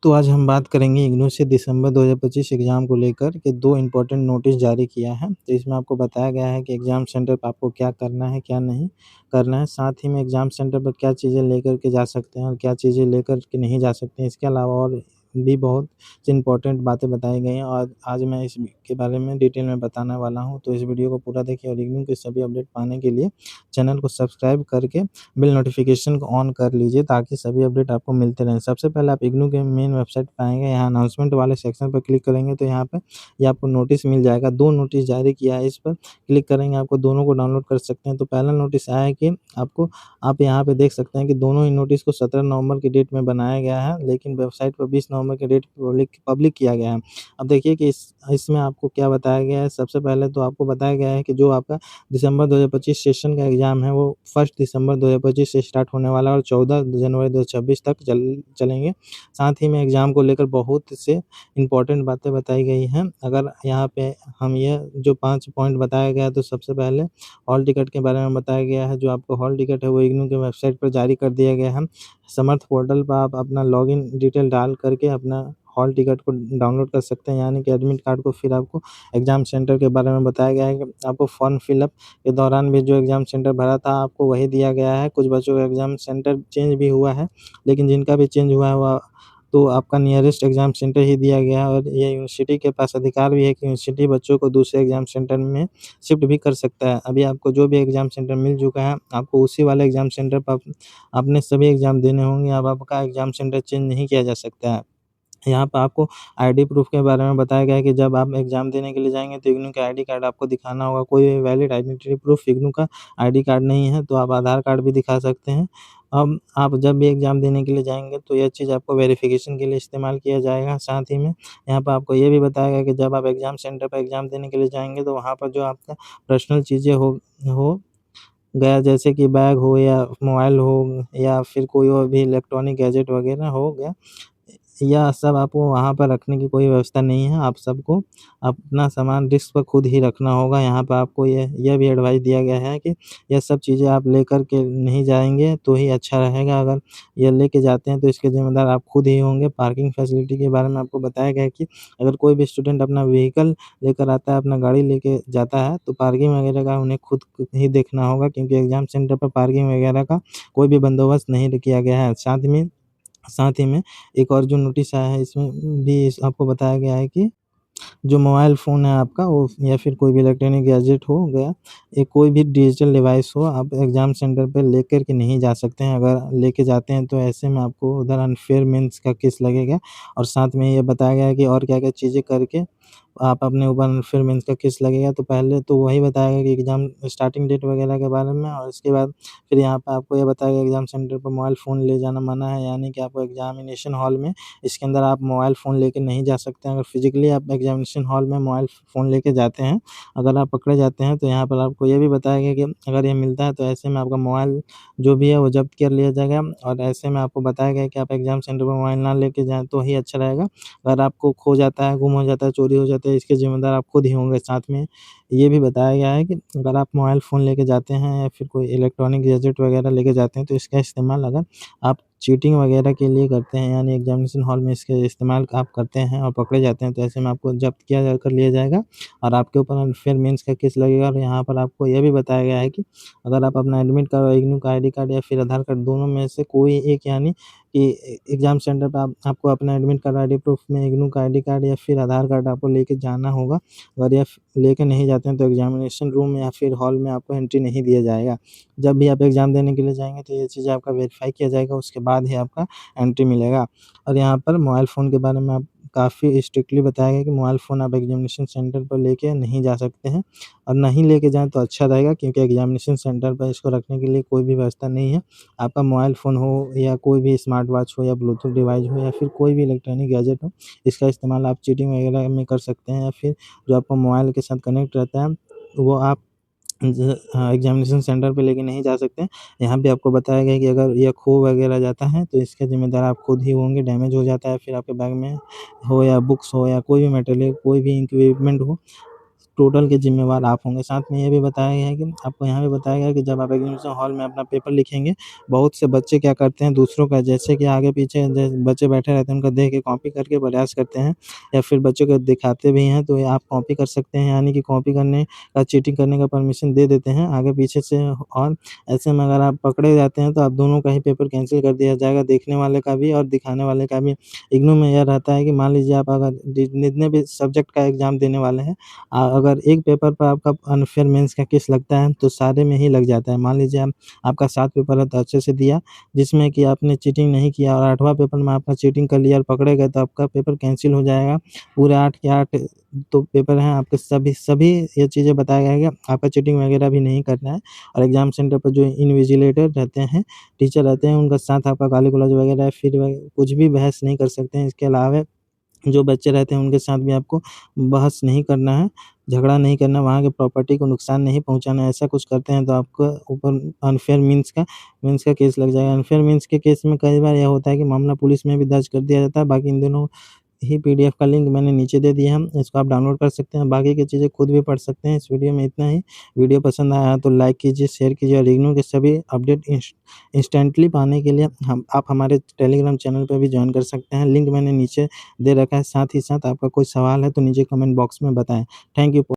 तो आज हम बात करेंगे इग्नू से दिसंबर 2025 एग्ज़ाम को लेकर के 2 इम्पोर्टेंट नोटिस जारी किया है। तो इसमें आपको बताया गया है कि एग्ज़ाम सेंटर पे आपको क्या करना है, क्या नहीं करना है। साथ ही में एग्ज़ाम सेंटर पर क्या चीज़ें लेकर के जा सकते हैं और क्या चीज़ें लेकर के नहीं जा सकते हैं। इसके अलावा और भी बहुत सी इम्पोर्टेंट बातें बताई गई हैं और आज मैं इसके बारे में डिटेल में बताने वाला हूँ। तो इस वीडियो को पूरा देखिए और इग्नू के सभी अपडेट पाने के लिए चैनल को सब्सक्राइब करके बेल नोटिफ़िकेशन को ऑन कर लीजिए ताकि सभी अपडेट आपको मिलते रहें। सबसे पहले आप इग्नू के मेन वेबसाइट पे आएँगे, यहाँ अनाउंसमेंट वाले सेक्शन पे क्लिक करेंगे तो यहाँ पे ये आपको नोटिस मिल जाएगा। 2 नोटिस जारी किया है, इस पर क्लिक करेंगे आपको दोनों को डाउनलोड कर सकते हैं। तो पहला नोटिस आया है कि आपको आप यहाँ पे देख सकते हैं कि दोनों ही नोटिस को 17 नवंबर की डेट में बनाया गया है, लेकिन वेबसाइट पर 20 नवंबर की डेट पब्लिक किया गया है। अब देखिए कि इसमें आपको क्या बताया गया है। सबसे पहले तो आपको बताया गया है कि जो आपका दिसंबर 2025 सेशन का एग्ज़ाम है वो 1 दिसंबर 2025 से स्टार्ट होने वाला है और 14 जनवरी 2026 तक चलेंगे। साथ ही में एग्ज़ाम को लेकर बहुत से इम्पोर्टेंट बातें बताई गई हैं। अगर यहाँ पे हम ये जो 5 पॉइंट बताया गया है तो सबसे पहले हॉल टिकट के बारे में बताया गया है। जो आपका हॉल टिकट है वो इग्नू के वेबसाइट पर जारी कर दिया गया है। समर्थ पोर्टल पर आप अपना लॉगिन डिटेल डाल करके अपना हॉल टिकट को डाउनलोड कर सकते हैं, यानी कि एडमिट कार्ड को फिर आपको एग्ज़ाम सेंटर के बारे में बताया गया है कि आपको फॉर्म फिलअप के दौरान भी जो एग्ज़ाम सेंटर भरा था आपको वही दिया गया है। कुछ बच्चों का एग्ज़ाम सेंटर चेंज भी हुआ है, लेकिन जिनका भी चेंज हुआ है वह तो आपका नियरेस्ट एग्ज़ाम सेंटर ही दिया गया है और ये यूनिवर्सिटी के पास अधिकार भी है कि यूनिवर्सिटी बच्चों को दूसरे एग्ज़ाम सेंटर में शिफ्ट भी कर सकता है। अभी आपको जो भी एग्ज़ाम सेंटर मिल चुका है, आपको उसी वाले एग्ज़ाम सेंटर पर अपने सभी एग्ज़ाम देने होंगे। अब आपका एग्ज़ाम सेंटर चेंज नहीं किया जा सकता है। यहाँ पे आपको आईडी प्रूफ़ के बारे में बताया गया है कि जब आप एग्ज़ाम देने के लिए जाएँगे तो इग्नू का आईडी कार्ड आपको दिखाना होगा। कोई भी वैलिड आइडेंटिटी प्रूफ़ इग्नू का आईडी कार्ड नहीं है तो आप आधार कार्ड भी दिखा सकते हैं। अब आप जब भी एग्ज़ाम देने के लिए जाएँगे तो यह चीज़ आपको वेरिफ़िकेशन के लिए इस्तेमाल किया जाएगा। साथ ही में यहाँ पे आपको ये भी बताया गया है कि जब आप एग्ज़ाम सेंटर पे एग्ज़ाम देने के लिए जाएँगे तो वहाँ पर जो आपका पर्सनल चीज़ें हो गया, जैसे कि बैग हो या मोबाइल हो या फिर कोई और भी इलेक्ट्रॉनिक गैजेट वग़ैरह हो गया, यह सब आपको वहाँ पर रखने की कोई व्यवस्था नहीं है। आप सबको अपना सामान डेस्क पर खुद ही रखना होगा। यहाँ पे आपको यह भी एडवाइस दिया गया है कि यह सब चीज़ें आप लेकर के नहीं जाएँगे तो ही अच्छा रहेगा। अगर ये लेके जाते हैं तो इसके ज़िम्मेदार आप खुद ही होंगे। पार्किंग फैसिलिटी के बारे में आपको बताया गया है कि अगर कोई भी स्टूडेंट अपना व्हीकल लेकर आता है, अपना गाड़ी लेके जाता है तो पार्किंग वगैरह का उन्हें खुद ही देखना होगा, क्योंकि एग्ज़ाम सेंटर पर पार्किंग वगैरह का कोई भी बंदोबस्त नहीं किया गया है। साथ ही में एक और जो नोटिस आया है इसमें भी आपको बताया गया है कि जो मोबाइल फ़ोन है आपका वो या फिर कोई भी इलेक्ट्रॉनिक गैजेट हो गया, ये कोई भी डिजिटल डिवाइस हो, आप एग्ज़ाम सेंटर पे लेकर के नहीं जा सकते हैं। अगर लेके जाते हैं तो ऐसे में आपको उधर अनफ़ेयर मीन्स का केस लगेगा। और साथ में ये बताया गया है कि और क्या-क्या चीज़ें करके आप अपने ऊपर अनफ़ेयर मीन्स का केस लगेगा। तो पहले तो वही बताया गया कि एग्ज़ाम स्टार्टिंग डेट वगैरह के बारे में, और इसके बाद फिर यहाँ पे आपको ये बताया गया एग्ज़ाम सेंटर पर मोबाइल फ़ोन ले जाना मना है, यानी कि आपको एग्ज़ामिनेशन हॉल में इसके अंदर आप मोबाइल फ़ोन लेके नहीं जा सकते हैं। अगर फ़िज़िकली आप एग्ज़ामिनेशन हॉल में मोबाइल फ़ोन लेके जाते हैं, अगर आप पकड़े जाते हैं तो यहाँ पर आपको ये भी बताया गया कि अगर ये मिलता है तो ऐसे में आपका मोबाइल जो भी है वो ज़ब्त कर लिया जाएगा। और ऐसे में आपको बताया गया है कि आप एग्ज़ाम सेंटर पर मोबाइल ना लेके जाएँ तो ही अच्छा रहेगा। अगर आपको खो जाता है, गुम हो जाता है, चोरी हो जाता है, इसके ज़िम्मेदार आप खुद ही होंगे। साथ में ये भी बताया गया है कि अगर आप मोबाइल फ़ोन लेके जाते हैं या फिर कोई इलेक्ट्रॉनिक गैजेट वगैरह लेके जाते हैं तो इसका इस्तेमाल अगर आप चीटिंग वगैरह के लिए करते हैं, यानी एग्ज़ामिनेशन हॉल में इसके इस्तेमाल आप करते हैं और पकड़े जाते हैं तो ऐसे में आपको ज़ब्त किया जा कर लिया जाएगा और आपके ऊपर अनफ़ेयर मीन्स का केस लगेगा। और यहाँ पर आपको ये भी बताया गया है कि अगर आप अपना एडमिट कार्ड और इग्नू का आईडी कार्ड या फिर आधार कार्ड दोनों में से कोई एक, यानी कि एग्ज़ाम सेंटर पे आपको अपना एडमिट कार्ड, आईडी प्रूफ़ में इग्नू का आईडी कार्ड या फिर आधार कार्ड आपको लेके जाना होगा। अगर यह लेके नहीं जाते हैं तो एग्ज़ामिनेशन रूम या फिर हॉल में आपको एंट्री नहीं दिया जाएगा। जब भी आप एग्ज़ाम देने के लिए जाएँगे तो ये चीज़ें आपका वेरीफ़ाई किया जाएगा, उसके बाद ही आपका एंट्री मिलेगा। और यहाँ पर मोबाइल फ़ोन के बारे में आप काफ़ी स्ट्रिक्टली बताया गया कि मोबाइल फ़ोन आप एग्ज़ामिनेशन सेंटर पर लेके नहीं जा सकते हैं और नहीं लेके जाएँ तो अच्छा रहेगा, क्योंकि एग्ज़ामिनेशन सेंटर पर इसको रखने के लिए कोई भी व्यवस्था नहीं है। आपका मोबाइल फ़ोन हो या कोई भी स्मार्ट वॉच हो या ब्लूटूथ डिवाइस हो या फिर कोई भी इलेक्ट्रॉनिक गैजेट हो, इसका इस्तेमाल आप चीटिंग वगैरह में कर सकते हैं, या फिर जो आपका मोबाइल के साथ कनेक्ट रहता है वो आप एग्ज़ामिनेशन सेंटर पे लेके नहीं जा सकते हैं। यहाँ पे आपको बताया गया है कि अगर ये खो वगैरह जाता है तो इसके ज़िम्मेदार आप खुद ही होंगे। डैमेज हो जाता है फिर आपके बैग में हो या बुक्स हो या कोई भी मटेरियल, कोई भी इक्विपमेंट हो, टोटल के ज़िम्मेवार आप होंगे। साथ में ये भी बताया गया है कि आपको यहाँ भी बताया गया है कि जब आप एग्ज़ामिनेशन हॉल में अपना पेपर लिखेंगे, बहुत से बच्चे क्या करते हैं दूसरों का जैसे कि आगे-पीछे बच्चे बैठे रहते हैं, उनका देख के कॉपी करके प्रयास करते हैं या फिर बच्चों को दिखाते भी हैं, तो ये आप कॉपी कर सकते हैं, यानी कि कॉपी करने का चीटिंग करने का परमिशन दे देते हैं आगे-पीछे से। और ऐसे में अगर आप पकड़े जाते हैं, तो आप दोनों का ही पेपर कैंसल कर दिया जाएगा, देखने वाले का भी और दिखाने वाले का भी। इग्नू में यह रहता है कि मान लीजिए आप अगर जितने भी सब्जेक्ट का एग्ज़ाम देने वाले हैं, अगर एक पेपर पर आपका अनफेयर मेंस का केस लगता है, तो सारे में ही लग जाता है। मान लीजिए आपका 7 पेपर है तो अच्छे से दिया, जिसमें कि आपने चीटिंग नहीं किया और 8वाँ पेपर में आपका चीटिंग कर लिया और पकड़े गए, तो आपका पेपर कैंसल हो जाएगा। पूरे 8 के 8 तो पेपर हैं आपके, सभी सभी ये चीज़ें बताया गया है कि आपका चीटिंग वगैरह भी नहीं करना है। और एग्ज़ाम सेंटर पर जो इन्विजिलेटर रहते हैं, टीचर रहते हैं, उनके साथ आपका गाली-गलौज वगैरह फिर कुछ भी बहस नहीं कर सकते हैं। इसके अलावा जो बच्चे रहते हैं उनके साथ भी आपको बहस नहीं करना है, झगड़ा नहीं करना, वहाँ के प्रॉपर्टी को नुकसान नहीं पहुँचाना है। ऐसा कुछ करते हैं तो आपको ऊपर अनफेयर मीन्स का केस लग जाएगा। अनफेयर मीन्स के केस में कई बार यह होता है कि मामला पुलिस में भी दर्ज कर दिया जाता है। बाकी इन दोनों ही पीडीएफ का लिंक मैंने नीचे दे दिया है, इसको आप डाउनलोड कर सकते हैं। बाकी की चीज़ें खुद भी पढ़ सकते हैं। इस वीडियो में इतना ही। वीडियो पसंद आया तो लाइक कीजिए, शेयर कीजिए और इग्नू के सभी अपडेट इंस्टेंटली पाने के लिए आप हमारे टेलीग्राम चैनल पे भी जॉइन कर सकते हैं। लिंक मैंने नीचे दे रखा है। साथ ही साथ आपका कोई सवाल है तो नीचे कमेंट बॉक्स में बताएँ। Thank you.